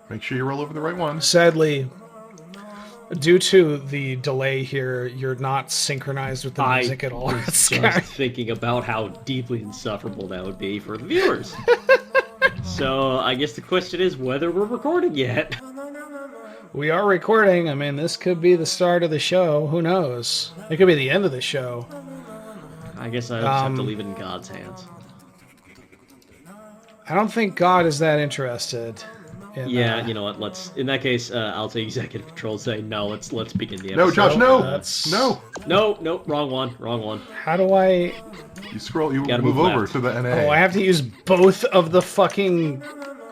Make sure you roll over the right one. Sadly, due to the delay here, you're not synchronized with the music at all. I was just thinking about how deeply insufferable that would be for the viewers. So I guess the question is whether we're recording yet. We are recording. I mean, this could be the start of the show. Who knows? It could be the end of the show. I guess I just have to leave it in God's hands. I don't think God is that interested. Yeah, you know what? Let's. In that case, I'll take executive control. Say no. Let's begin the episode. No, Josh, no, no, wrong one. How do I? You scroll. You gotta move over left. to the NA. Oh, I have to use both of the fucking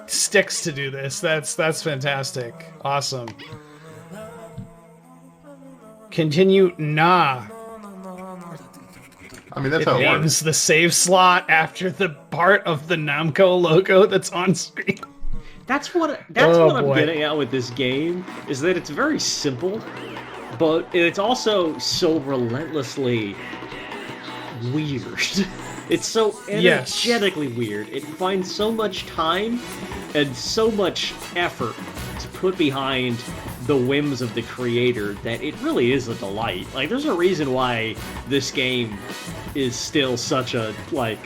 sticks to do this. That's fantastic. Awesome. Continue. Nah. I mean, that's It how it names works. the save slot after the part of the Namco logo that's on screen. That's what Oh, I'm boy. getting at with this game, is that it's very simple, but it's also so relentlessly weird. It's so energetically weird. It finds so much time and so much effort to put behind the whims of the creator that it really is a delight. Like, there's a reason why this game is still such a,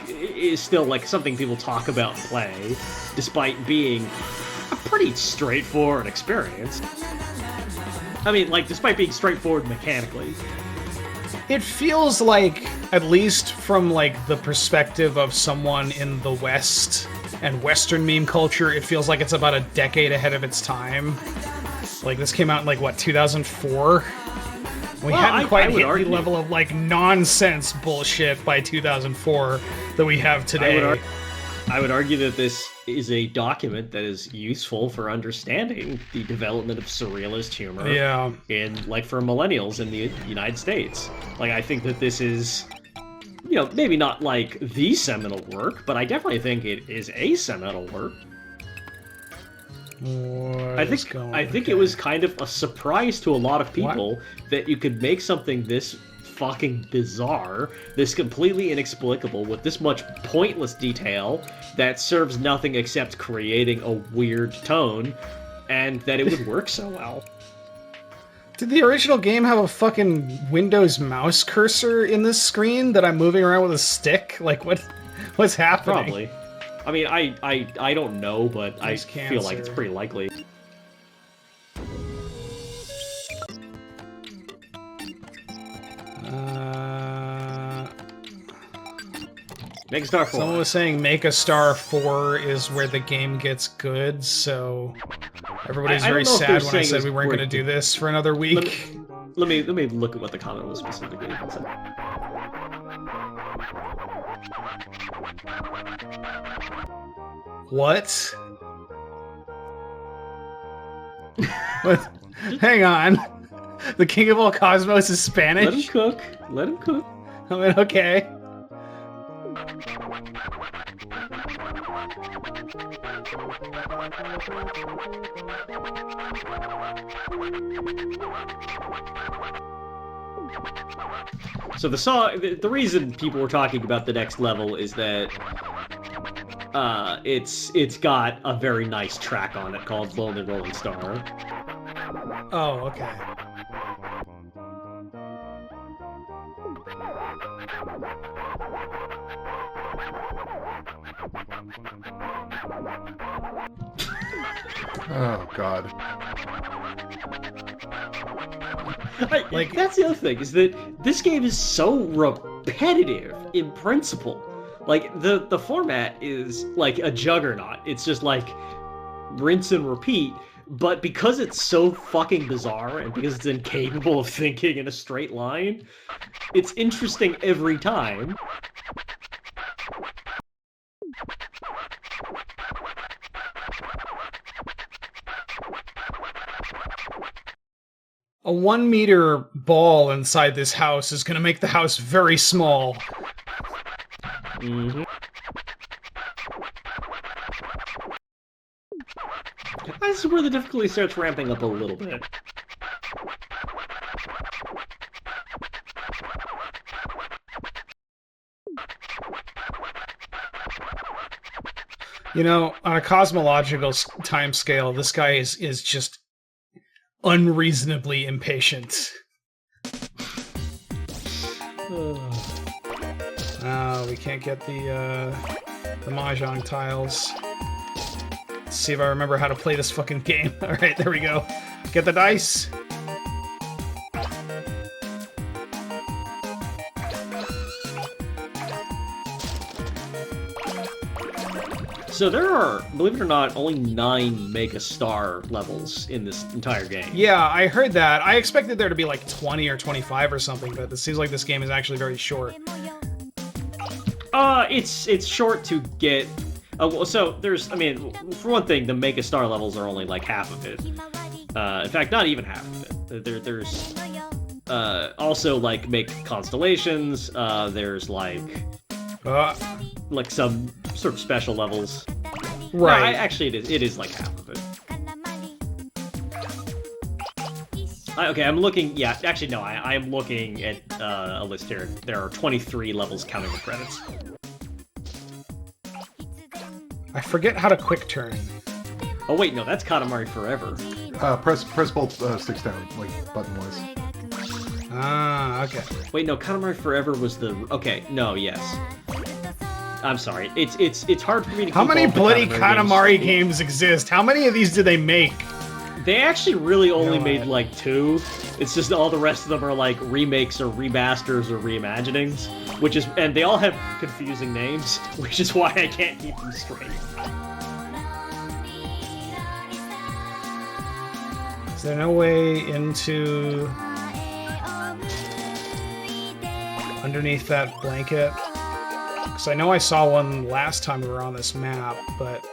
is still like something people talk about and play, despite being a pretty straightforward experience. I mean, like, despite being straightforward mechanically. It feels like, at least from like the perspective of someone in the West and Western meme culture, it feels like it's about a decade ahead of its time. Like, this came out in, like, what, 2004? We hadn't quite hit the level of, like, nonsense bullshit by 2004 that we have today. I would argue that this is a document that is useful for understanding the development of surrealist humor in, like, for millennials in the United States. Like, I think that this is, you know, maybe not, like, the seminal work, but I definitely think it is a seminal work. I think it was kind of a surprise to a lot of people that you could make something this fucking bizarre, this completely inexplicable, with this much pointless detail that serves nothing except creating a weird tone, and that it would work so well. Did the original game have a fucking Windows mouse cursor in this screen that I'm moving around with a stick? Like, what's happening? Probably. I mean, I don't know, but I feel like it's pretty likely. Make a star 4. Someone was saying make a star 4 is where the game gets good, so everybody's very sad when I said we weren't going to do this for another week. Let me look at what the comment was specifically. What? What? Hang on. The King of all Cosmos is Spanish? Let him cook. Let him cook. I mean, okay. So the song, the reason people were talking about the next level is that it's got a very nice track on it called Lonely Rolling Star. Oh, okay. Oh, God. Like, that's the other thing, is that this game is so repetitive in principle. Like, the format is like a juggernaut. It's just like rinse and repeat, but because it's so fucking bizarre and because it's incapable of thinking in a straight line, it's interesting every time. A 1 meter ball inside this house is going to make the house very small. Mm-hmm. This is where the difficulty starts ramping up a little bit. You know, on a cosmological time scale, this guy is just unreasonably impatient. We can't get the Mahjong tiles. Let's see if I remember how to play this fucking game. Alright, there we go. Get the dice. So there are, believe it or not, only 9 Mega Star levels in this entire game. Yeah, I heard that. I expected there to be like 20 or 25 or something, but it seems like this game is actually very short. It's short to get... well, so there's, I mean, for one thing, the Mega Star levels are only like half of it. In fact, not even half of it. There's also like make constellations. There's like some sort of special levels. Right. No, actually, it is like half of it. Okay, I'm looking. Yeah, actually, no. I am looking at a list here. There are 23 levels counting the credits. I forget how to quick turn. Oh wait, no, that's Katamari Forever. Press both sticks down, like button-wise. Ah, okay. Wait, no, Katamari Forever was the... Okay, no, yes. I'm sorry. It's hard for me to keep How many all the bloody Katamari games exist? How many of these do they make? They actually really only made like 2. It's just all the rest of them are like remakes or remasters or reimaginings, and they all have confusing names, which is why I can't keep them straight. Is there no way into underneath that blanket? Because I know I saw one last time we were on this map, but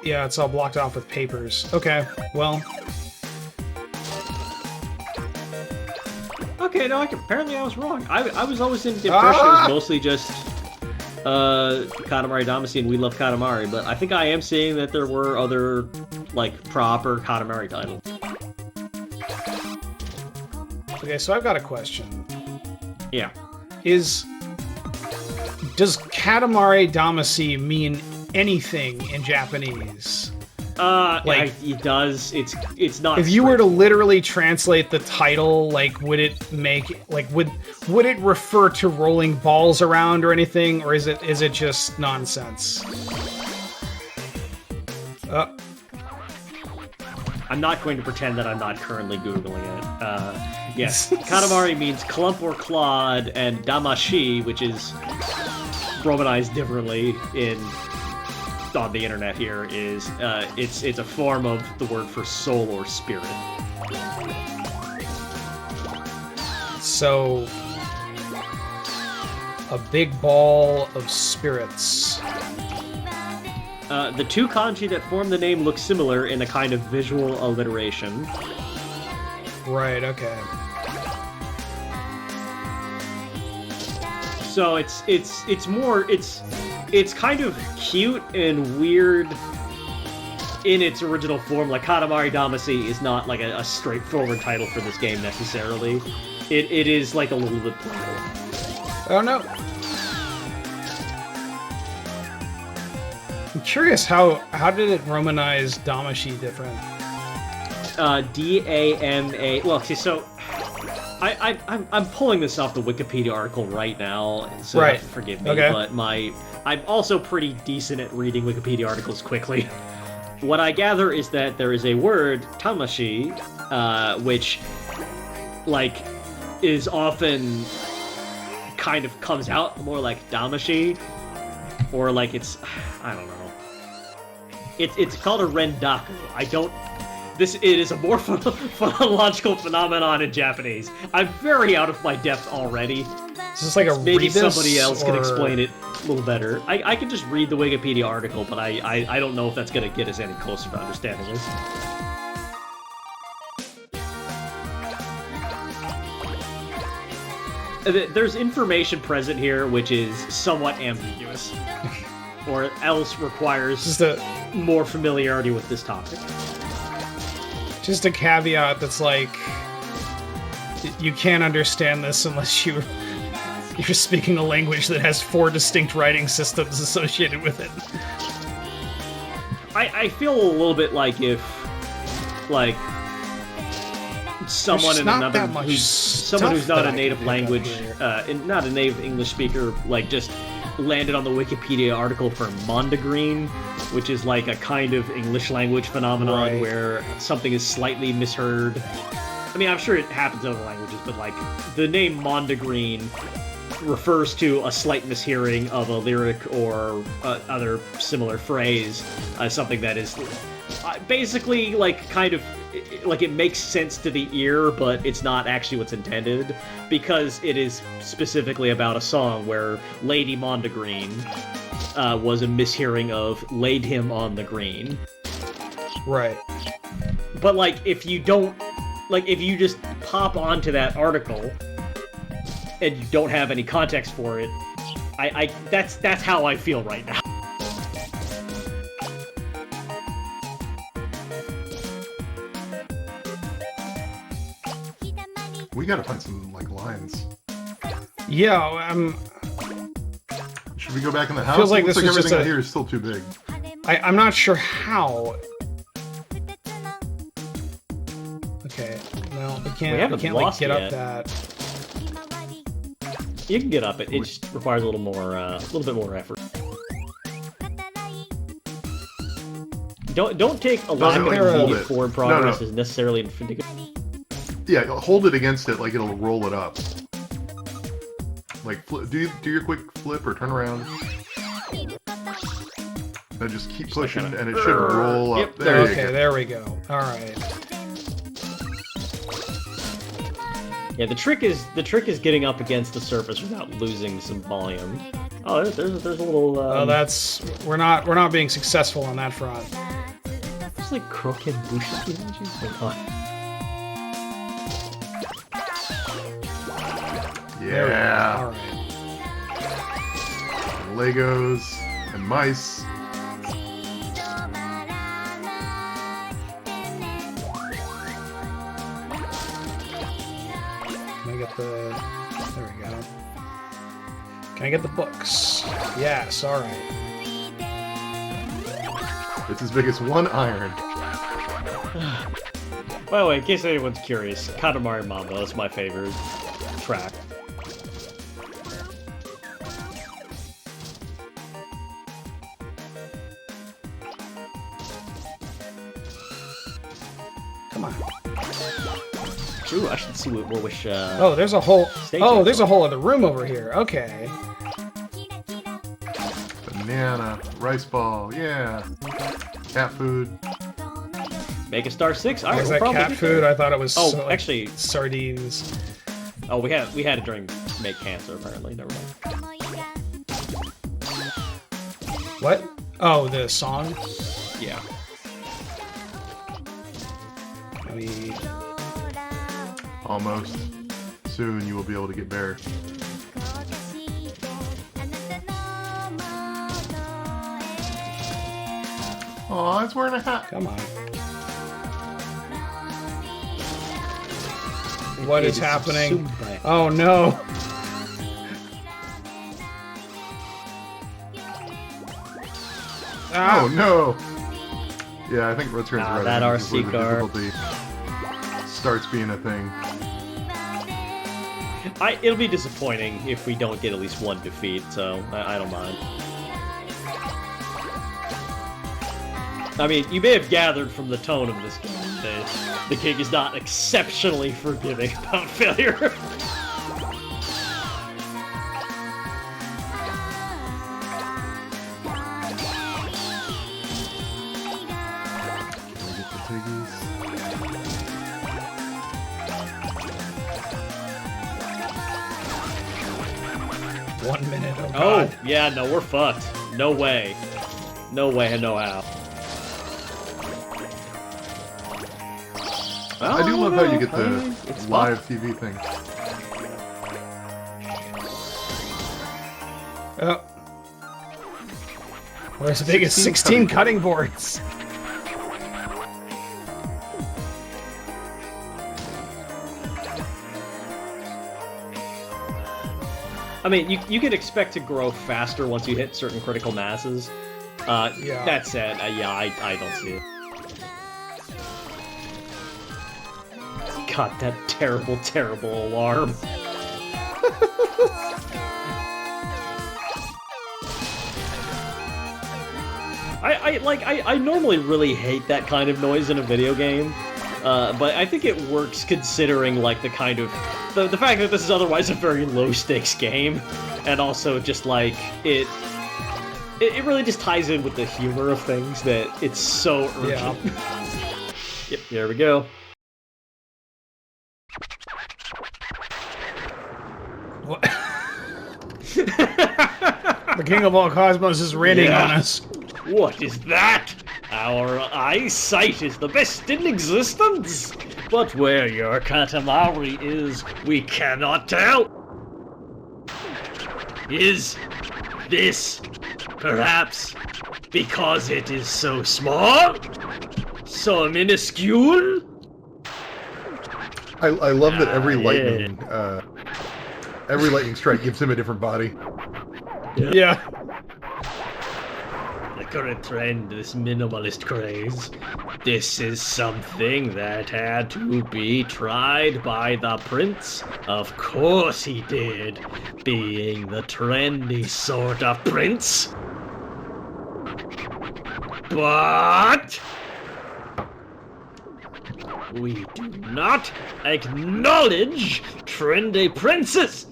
yeah, it's all blocked off with papers. Okay, well. Okay, no, apparently I was wrong. I was always in the impression it was mostly just Katamari Damacy and We Love Katamari, but I think I am seeing that there were other, like, proper Katamari titles. Okay, so I've got a question. Yeah. Does Katamari Damacy mean anything in Japanese? It does. It's not. If you were to literally translate the title, like, would it make, like, would it refer to rolling balls around or anything, or is it just nonsense? I'm not going to pretend that I'm not currently Googling it. Yes, Katamari means clump or clod, and Damacy, which is romanized differently on the internet here, is it's a form of the word for soul or spirit. So, a big ball of spirits. The 2 kanji that form the name look similar in a kind of visual alliteration. Right, okay. So it's kind of cute and weird in its original form. Like, Katamari Damacy is not like a straightforward title for this game necessarily. It is like a little bit playful. Oh no. I'm curious how did it romanize Damacy different? D-A-M-A. Well, okay, so I'm pulling this off the Wikipedia article right now, so right. Forgive me, okay. But I'm also pretty decent at reading Wikipedia articles quickly. What I gather is that there is a word, tamashi, which, like, is often kind of comes out more like damashi, or like I don't know. It's called a rendaku. It is a more phonological phenomenon in Japanese. I'm very out of my depth already. Is this like a Maybe rebus, somebody else can or... explain it a little better. I can just read the Wikipedia article, but I don't know if that's going to get us any closer to understanding this. There's information present here which is somewhat ambiguous, or else requires just a more familiarity with this topic. Just a caveat that's like, you can't understand this unless you You're speaking a language that has 4 distinct writing systems associated with it. I feel a little bit like if, like, someone in another someone who's not a native language, not a native English speaker, like just landed on the Wikipedia article for mondegreen, which is like a kind of English language phenomenon where something is slightly misheard. I mean, I'm sure it happens in other languages, but like the name mondegreen refers to a slight mishearing of a lyric or other similar phrase, something that is basically like kind of like it makes sense to the ear, but it's not actually what's intended, because it is specifically about a song where Lady Mondegreen was a mishearing of laid him on the green. Right. But like if you don't, like if you just pop onto that article and you don't have any context for it, that's how I feel right now. We gotta find some, like, lines. Yeah, Should we go back in the house? Feels like it looks this like was everything just out here is still too big. I'm not sure how. Okay, well, we can't like, get up that. You can get up it. It just requires a little bit more effort. Don't take a lot of immediate forward progress as necessarily indicative. Yeah, hold it against it like it'll roll it up. Like, do your quick flip or turn around. Then just keep pushing, and it should roll up. Yep, there we go. All right. Yeah, the trick is getting up against the surface without losing some volume. Oh, there's a little. Oh, we're not being successful on that front. It's like croquet bushes. Yeah. All right. Legos and mice. There we go. Can I get the books? Yes, alright. It's as big as one iron. By the way, in case anyone's curious, Katamari Mambo is my favorite track. Come on. Ooh, I should see which. Oh, there's a whole. Oh, there's a whole other room over here. Okay. Banana, rice ball, yeah. Cat food. Make a star 6. All right, Is that cat food? I thought it was. Oh, actually, sardines. Oh, we had it during Make Cancer. Apparently, never mind. What? Oh, the song. Yeah. We. Almost. Soon you will be able to get bear. Aw, it's wearing a hat. Come on. What is happening? Oh no. Oh no. Yeah, I think Red Screen's right. That RC car starts being a thing. It'll be disappointing if we don't get at least one defeat, so I don't mind. I mean, you may have gathered from the tone of this game that the king is not exceptionally forgiving about failure. Piggies. 1 minute. Oh, God. Oh, yeah, no, we're fucked. No way. No way, no how. I do love how you get the live TV thing. Oh. We're as big as 16 cutting boards. I I mean, you can expect to grow faster once you hit certain critical masses. Yeah. That said, yeah, I don't see it. God, that terrible, terrible alarm. I normally really hate that kind of noise in a video game, but I think it works considering, like, the kind of... The fact that this is otherwise a very low-stakes game, and also just, like, it really just ties in with the humor of things that it's so urgent. Yeah. Yep, there we go. What? The King of all Cosmos is raining on us. What is that? Our eyesight is the best in existence, but where your Katamari is, we cannot tell. Is this perhaps because it is so small? So minuscule? I love that every lightning strike gives him a different body. Yeah. The current trend, this minimalist craze, this is something that had to be tried by the prince. Of course he did, being the trendy sort of prince. But we do not acknowledge trendy princes.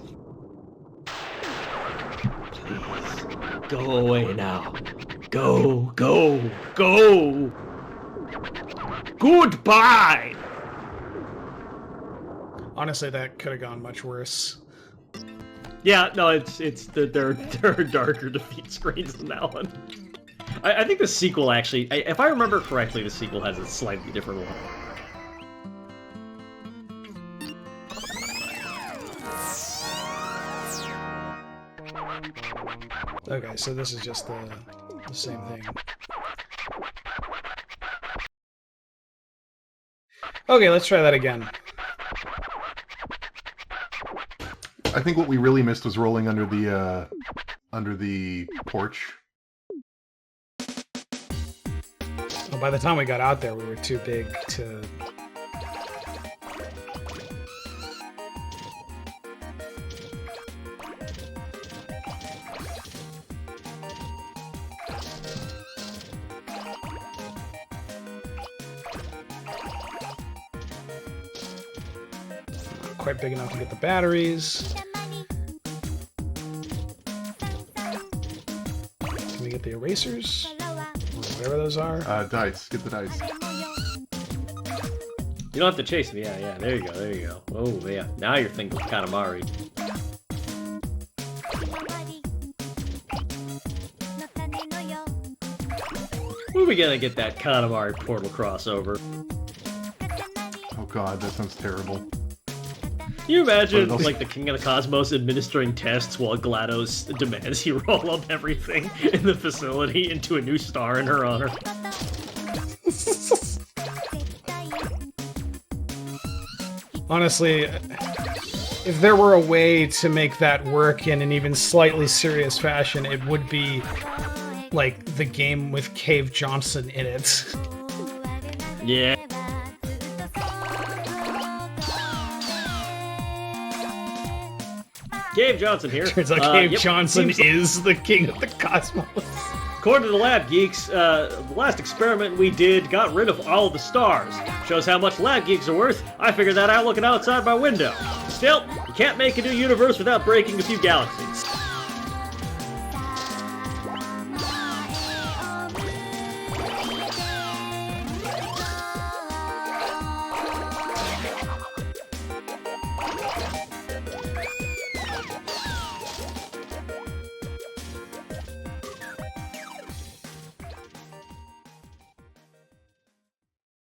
Please, go away now. Go, go, go! Goodbye! Honestly, that could have gone much worse. Yeah, no, there are darker defeat screens than that one. I think the sequel actually, if I remember correctly, the sequel has a slightly different one. Okay, so this is just the same thing. Okay, let's try that again. I think what we really missed was rolling under the porch. Well, by the time we got out there, we were too big to... Quite big enough to get the batteries. Can we get the erasers? Or whatever those are? Dice. Get the dice. You don't have to chase me. Yeah, there you go, there you go. Oh, yeah, now you're thinking Katamari. When are we gonna get that Katamari portal crossover? Oh god, that sounds terrible. Can you imagine, like, the King of the Cosmos administering tests while GLaDOS demands he roll up everything in the facility into a new star in her honor? Honestly, if there were a way to make that work in an even slightly serious fashion, it would be, like, the game with Cave Johnson in it. Yeah. Cave Johnson here. Turns out Cave Johnson is the King of the Cosmos. According to the lab geeks, the last experiment we did got rid of all the stars. Shows how much lab geeks are worth. I figured that out looking outside my window. Still, you can't make a new universe without breaking a few galaxies.